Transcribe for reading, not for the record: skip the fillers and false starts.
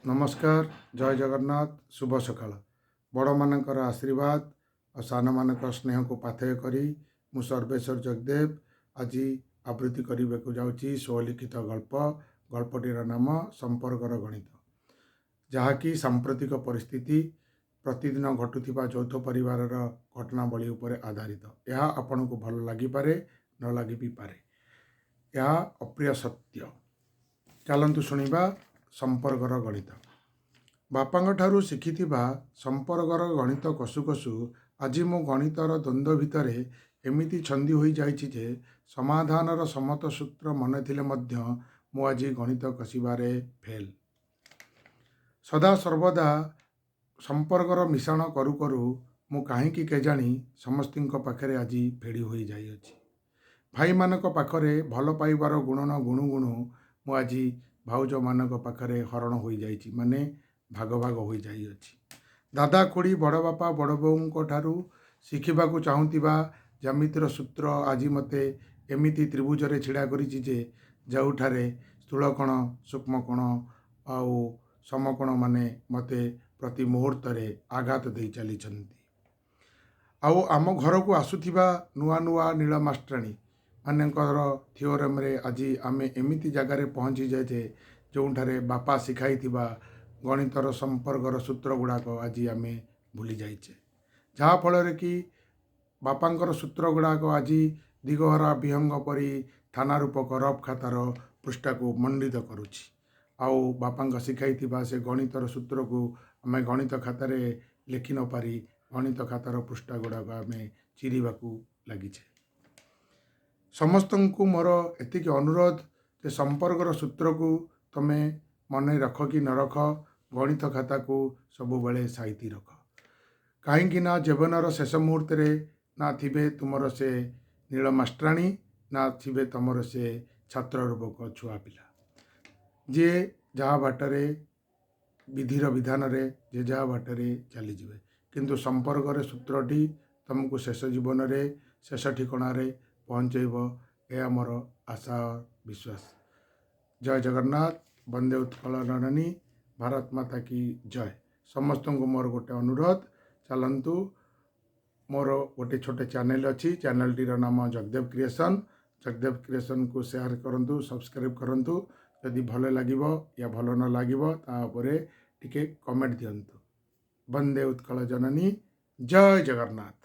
नमस्कार जय जगन्नाथ शुभ सकाळ बड़ मानकर आशीर्वाद और सान मान स्नेह को पाथेय करी मु सर्वेश्वर जगदेव आज आवृत्ति करने को जाऊँगी स्वलिखित गल्प गल्पटीर नाम संपर्कर गणित जहाँकि सांप्रतिक परिस्थिति प्रतिदिन घटुवा यौथ परिवार घटनावली उपर आधारित यह आपण को भल लगिपारे न लगी भी पारे यह अप्रिय सत्य चलतु शुणा संपर्कर गणित बापा ठारू शिखिथिबा संपर्कर गणित कसु कसु आज मो गणितर द्वंद्व भितर एमिति छंदी होई जाइछि जे समाधानर समत सूत्र मन थिले मध्य मु आज गणित कसिबारे फेल सदा सर्वदा संपर्कर मिश्रण करू करू मु काहींकि केजाणी समस्तिंक पाखरे आज फेड़ी होई जाइछि भाई मानक पाखरे भल पाइबार गुणन गुणु गुणु मु आज भाउज मानक पाखरे हरण होई जाइछि माने भाग भाग होई जाइछि दादा खुड़ी बड़ बापा बड़ बोऊ ठारू शिखिबाकू चाहूथिबा ज्यामितिर सूत्र आज मते एमिति त्रिभुजरे छिड़ा करिछि जे जोठारे स्थूलकोण सूक्ष्मकोण आउ समकोण माने मते प्रति मुहूर्त आघात दे चली आउ आम घर को आसुथिबा नुआ नुआ नील मास्टराणी मानकर थियोरम रे आज आमे एमिति जगार पहुँची जाए जे जोठारे बापा शिखाई गणितर संपर्कर सूत्र गुड़ाक आज आमे भूली जाइचे जहाँ फल कि बापांकर सूत्र गुड़ाक आज दिगहरा विहंग परी थाना रूपक रफ खातार पृष्ठा को मंडित करुछि आउ बापा शिखाई से गणितर सूत्र को आमे गणित खातार लिखि न पारी गणित खातार पृष्ठा गुड़ाक आमे चिरिबाकू लागिछे समस्त को मोर एति अनुरोध जे संपर्कर सूत्र को तमे मन रख कि न रख गणित खाता को सबु बेले साइती रख कहीं ना जीवनर शेष मुहूर्त ना थिबे तुमर से नील मास्टराणी ना थिबे तुमर से छात्र रूपक छुआ पिला जे जहाँ बाटरे विधिर विधान रे जे जहाँ बाटरे चली जिवे किंतु संपर्क सूत्रटी तुमको शेष जीवन रे शेष ठिकाना रे पहुँचेब यह मोर आशा विश्वास जय जगन्नाथ वंदे उत्कल जननी भारत माता की जय समस्त को मोर गोटे अनुरोध चलतु मोर गोटे छोटे चैनल अच्छी चैनल टीर नाम जगदेव क्रिएशन को शेयर करंतु सब्सक्राइब करंतु यदि भल लगिबो या भल न लगिबो तापरे टिके कमेंट दियंतु वंदे उत्कल जननी जय जगन्नाथ।